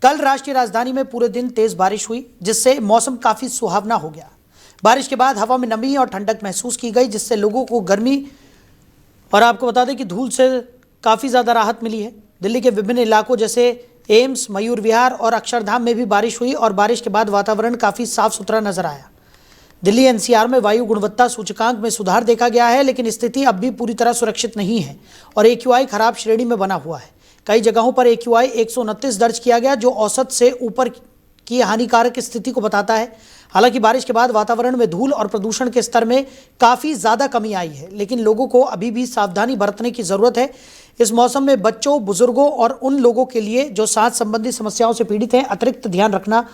कल राष्ट्रीय राजधानी में पूरे दिन तेज बारिश हुई, जिससे मौसम काफी सुहावना हो गया। बारिश के बाद हवा में नमी और ठंडक महसूस की गई, जिससे लोगों को गर्मी और आपको बता दें कि धूल से काफ़ी ज़्यादा राहत मिली है। दिल्ली के विभिन्न इलाकों जैसे एम्स, मयूर विहार और अक्षरधाम में भी बारिश हुई और बारिश के बाद वातावरण काफ़ी साफ सुथरा नजर आया। दिल्ली एनसीआर में वायु गुणवत्ता सूचकांक में सुधार देखा गया है, लेकिन स्थिति अब भी पूरी तरह सुरक्षित नहीं है और AQI खराब श्रेणी में बना हुआ है। कई जगहों पर AQI 129 दर्ज किया गया, जो औसत से ऊपर की हानिकारक स्थिति को बताता है। हालांकि बारिश के बाद वातावरण में धूल और प्रदूषण के स्तर में काफ़ी ज़्यादा कमी आई है, लेकिन लोगों को अभी भी सावधानी बरतने की ज़रूरत है। इस मौसम में बच्चों, बुजुर्गों और उन लोगों के लिए जो सांस संबंधी समस्याओं से पीड़ित हैं, अतिरिक्त ध्यान रखना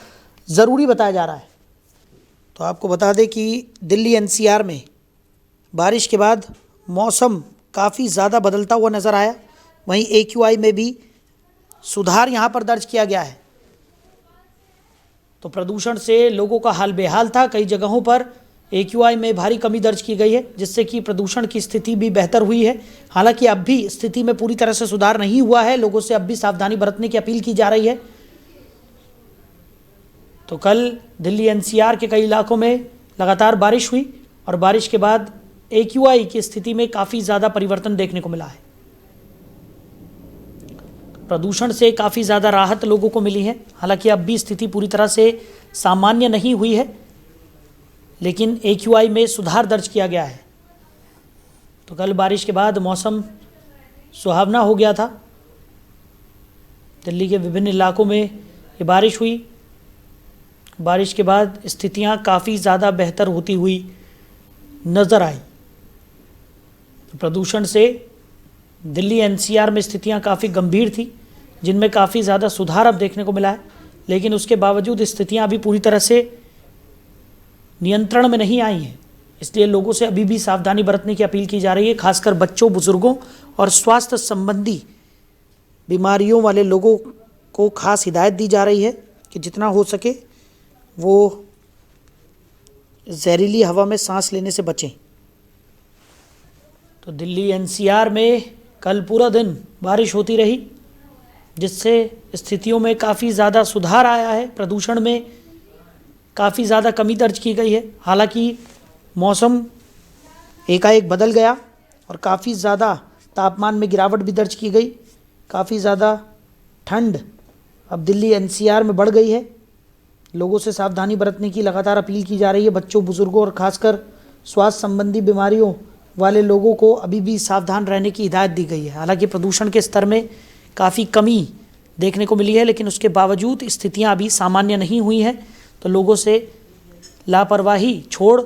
ज़रूरी बताया जा रहा है। तो आपको बता दें कि दिल्ली NCR में बारिश के बाद मौसम काफ़ी ज़्यादा बदलता हुआ नज़र आया। वहीं AQI में भी सुधार यहाँ पर दर्ज किया गया है। तो प्रदूषण से लोगों का हाल बेहाल था। कई जगहों पर AQI में भारी कमी दर्ज की गई है, जिससे कि प्रदूषण की स्थिति भी बेहतर हुई है। हालांकि अब भी स्थिति में पूरी तरह से सुधार नहीं हुआ है। लोगों से अब भी सावधानी बरतने की अपील की जा रही है। तो कल दिल्ली NCR के कई इलाकों में लगातार बारिश हुई और बारिश के बाद AQI की स्थिति में काफ़ी ज़्यादा परिवर्तन देखने को मिला है। प्रदूषण से काफ़ी ज़्यादा राहत लोगों को मिली है। हालांकि अब भी स्थिति पूरी तरह से सामान्य नहीं हुई है, लेकिन AQI में सुधार दर्ज किया गया है। तो कल बारिश के बाद मौसम सुहावना हो गया था। दिल्ली के विभिन्न इलाकों में ये बारिश हुई। बारिश के बाद स्थितियां काफ़ी ज़्यादा बेहतर होती हुई नज़र आई। प्रदूषण से दिल्ली NCR में स्थितियां काफ़ी गंभीर थी, जिनमें काफ़ी ज़्यादा सुधार अब देखने को मिला है, लेकिन उसके बावजूद स्थितियां अभी पूरी तरह से नियंत्रण में नहीं आई हैं। इसलिए लोगों से अभी भी सावधानी बरतने की अपील की जा रही है। खासकर बच्चों, बुजुर्गों और स्वास्थ्य संबंधी बीमारियों वाले लोगों को खास हिदायत दी जा रही है कि जितना हो सके वो जहरीली हवा में सांस लेने से बचें। तो दिल्ली NCR में कल पूरा दिन बारिश होती रही, जिससे स्थितियों में काफ़ी ज़्यादा सुधार आया है। प्रदूषण में काफ़ी ज़्यादा कमी दर्ज की गई है। हालांकि मौसम एकाएक बदल गया और काफ़ी ज़्यादा तापमान में गिरावट भी दर्ज की गई। काफ़ी ज़्यादा ठंड अब दिल्ली NCR में बढ़ गई है। लोगों से सावधानी बरतने की लगातार अपील की जा रही है। बच्चों, बुजुर्गों और खासकर स्वास्थ्य संबंधी बीमारियों वाले लोगों को अभी भी सावधान रहने की हिदायत दी गई है। हालांकि प्रदूषण के स्तर में काफ़ी कमी देखने को मिली है, लेकिन उसके बावजूद स्थितियां अभी सामान्य नहीं हुई हैं। तो लोगों से लापरवाही छोड़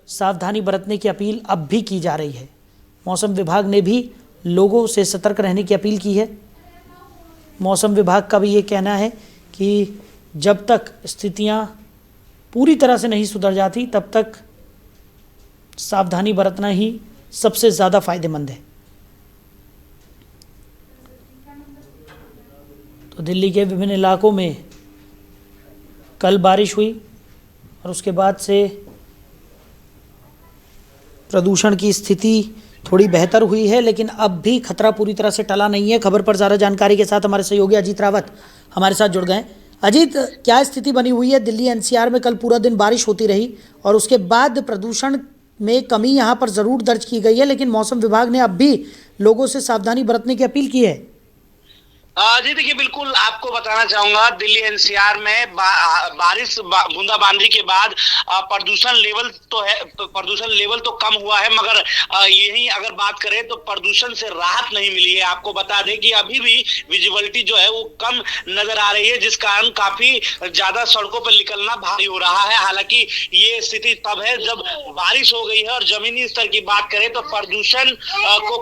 सावधानी बरतने की अपील अब भी की जा रही है। मौसम विभाग ने भी लोगों से सतर्क रहने की अपील की है। मौसम विभाग का भी ये कहना है कि जब तक स्थितियां पूरी तरह से नहीं सुधर जाती, तब तक सावधानी बरतना ही सबसे ज़्यादा फायदेमंद है। तो दिल्ली के विभिन्न इलाकों में कल बारिश हुई और उसके बाद से प्रदूषण की स्थिति थोड़ी बेहतर हुई है, लेकिन अब भी खतरा पूरी तरह से टला नहीं है। खबर पर ज़्यादा जानकारी के साथ हमारे सहयोगी अजीत रावत हमारे साथ जुड़ गए। अजीत, क्या स्थिति बनी हुई है? दिल्ली NCR में कल पूरा दिन बारिश होती रही और उसके बाद प्रदूषण में कमी यहाँ पर ज़रूर दर्ज की गई है, लेकिन मौसम विभाग ने अब भी लोगों से सावधानी बरतने की अपील की है। जी देखिए, बिल्कुल आपको बताना चाहूंगा, दिल्ली NCR में बारिश बूंदाबांदी के बाद प्रदूषण लेवल तो कम हुआ है, मगर यही अगर बात करें तो प्रदूषण से राहत नहीं मिली है। आपको बता दें कि अभी भी विजिबिलिटी जो है वो कम नजर आ रही है, जिस कारण काफी ज्यादा सड़कों पर निकलना भारी हो रहा है। हालांकि ये स्थिति तब है जब बारिश हो गई है और जमीनी स्तर की बात करें तो प्रदूषण को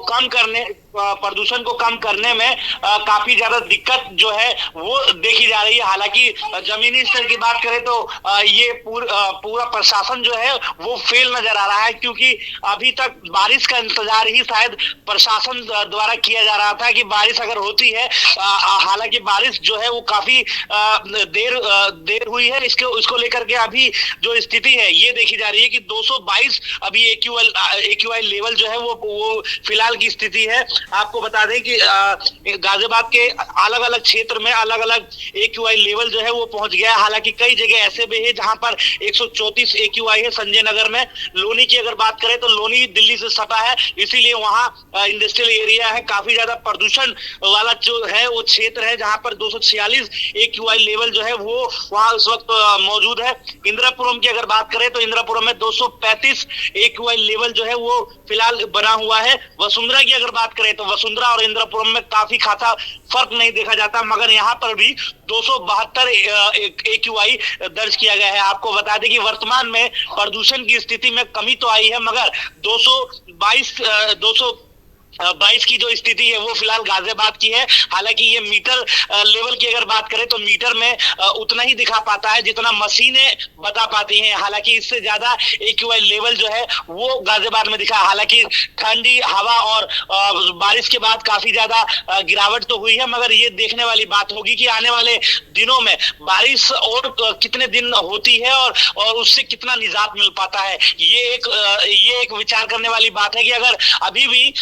कम करने में काफी ज्यादा दिक्कत जो है वो देखी जा रही है। हालांकि जमीनी स्तर की बात करें तो ये पूरा प्रशासन जो है वो फेल नजर आ रहा है, क्योंकि अभी तक बारिश का इंतजार ही शायद प्रशासन द्वारा किया जा रहा था कि बारिश अगर होती है। हालांकि बारिश जो है वो काफी देर हुई है। इसको लेकर के अभी जो स्थिति है ये देखी जा रही है कि 222 अभी AQI लेवल जो है वो फिलहाल की स्थिति है। आपको बता दें कि गाजियाबाद के अलग अलग क्षेत्र में अलग अलग AQI लेवल जो है वो पहुंच गया है। हालांकि कई जगह ऐसे भी है जहां पर 134 AQI है। संजय नगर में लोनी की अगर बात करें तो लोनी दिल्ली से सटा है, इसीलिए वहां इंडस्ट्रियल एरिया है, काफी ज्यादा प्रदूषण वाला जो है वो क्षेत्र है, जहां पर 246 AQI लेवल जो है वो वहां उस वक्त मौजूद है। इंदिरापुरम की अगर बात करें तो इंदिरापुरम में 235 AQI लेवल जो है वो फिलहाल बना हुआ है। वसुंधरा की अगर बात करें तो वसुंधरा और इंदिरापुरम में काफी खासा फर्क नहीं देखा जाता, मगर यहाँ पर भी 272 AQI दर्ज किया गया है। आपको बता दें कि वर्तमान में प्रदूषण की स्थिति में कमी तो आई है, मगर 222 की जो स्थिति है वो फिलहाल गाजियाबाद की है। हालांकि ये मीटर लेवल की अगर बात करें तो मीटर में उतना ही दिखा पाता है जितना मशीनें बता पाती हैं। हालांकि इससे ज्यादा AQI लेवल जो है वो गाजियाबाद में दिखा। हालांकि ठंडी हवा और बारिश के बाद काफी ज्यादा गिरावट तो हुई है, मगर ये देखने वाली बात होगी कि आने वाले दिनों में बारिश और कितने दिन होती है और उससे कितना निजात मिल पाता है। ये एक विचार करने वाली बात है कि अगर अभी भी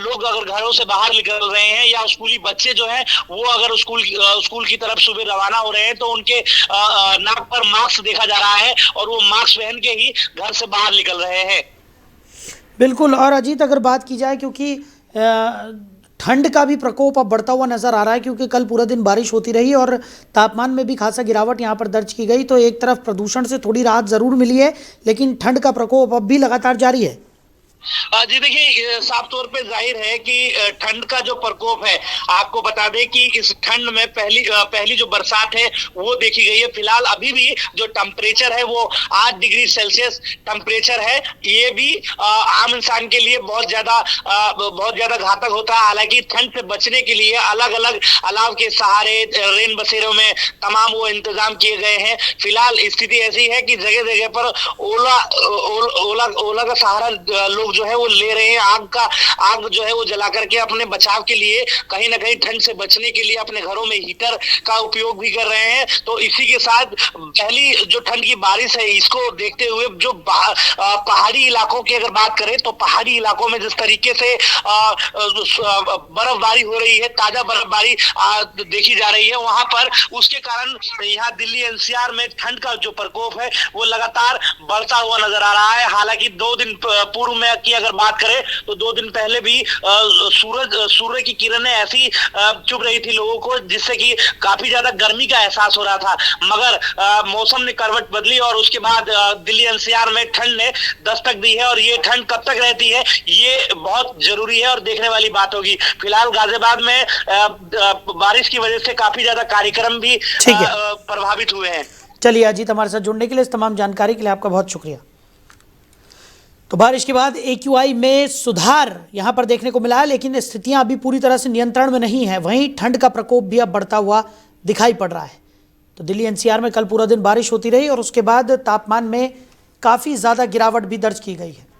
लोग अगर घरों से बाहर निकल रहे हैं या स्कूली बच्चे जो हैं वो अगर स्कूल की तरफ सुबह रवाना हो रहे हैं तो उनके नाक पर मास्क देखा जा रहा है और वो मास्क पहन के ही घर से बाहर निकल रहे हैं। बिल्कुल। और अजीत, अगर बात की जाए, क्योंकि ठंड का भी प्रकोप अब बढ़ता हुआ नज़र आ रहा है, क्योंकि कल पूरा दिन बारिश होती रही और तापमान में भी खासा गिरावट यहाँ पर दर्ज की गई, तो एक तरफ प्रदूषण से थोड़ी राहत ज़रूर मिली है, लेकिन ठंड का प्रकोप अब भी लगातार जारी है। जी देखिए, साफ तौर पे जाहिर है कि ठंड का जो प्रकोप है, आपको बता दें कि इस ठंड में पहली जो बरसात है वो देखी गई है। फिलहाल अभी भी जो टेम्परेचर है वो 8 डिग्री सेल्सियस टेम्परेचर है। ये भी आम इंसान के लिए बहुत ज्यादा घातक होता है। हालांकि ठंड से बचने के लिए अलग अलग अलाव के सहारे रेन बसेरों में तमाम वो इंतजाम किए गए हैं। फिलहाल स्थिति ऐसी है कि जगह जगह पर ओला का सहारा लोग जो है वो ले रहे हैं। आग जो है वो जला करके अपने बचाव के लिए, कहीं ना कहीं ठंड से बचने के लिए अपने घरों में हीटर का उपयोग भी कर रहे हैं। तो इसी के साथ पहली जो ठंड की बारिश है इसको देखते हुए जो पहाड़ी इलाकों की अगर बात करें तो पहाड़ी इलाकों में जिस तरीके से बर्फबारी हो रही है, ताजा बर्फबारी देखी जा रही है, वहां पर उसके कारण यहाँ दिल्ली NCR में ठंड का जो प्रकोप है वो लगातार बढ़ता हुआ नजर आ रहा है। हालांकि 2 दिन पूर्व में की अगर बात करें तो 2 दिन पहले भी सूर्य की किरणें ऐसी चुभ रही थी लोगों को, जिससे कि काफी ज्यादा गर्मी का एहसास हो रहा था। मगर मौसम ने करवट बदली और उसके बाद दिल्ली NCR में ठंड ने दस्तक दी है और ये ठंड कब तक रहती है ये बहुत जरूरी है और देखने वाली बात होगी। फिलहाल गाजियाबाद में बारिश की वजह से काफी ज्यादा कार्यक्रम भी प्रभावित हुए हैं। चलिए अजीत, हमारे साथ जुड़ने के लिए, इस तमाम जानकारी के लिए आपका बहुत शुक्रिया। तो बारिश के बाद AQI में सुधार यहाँ पर देखने को मिला है, लेकिन स्थितियाँ अभी पूरी तरह से नियंत्रण में नहीं है। वहीं ठंड का प्रकोप भी अब बढ़ता हुआ दिखाई पड़ रहा है। तो दिल्ली NCR में कल पूरा दिन बारिश होती रही और उसके बाद तापमान में काफ़ी ज़्यादा गिरावट भी दर्ज की गई है।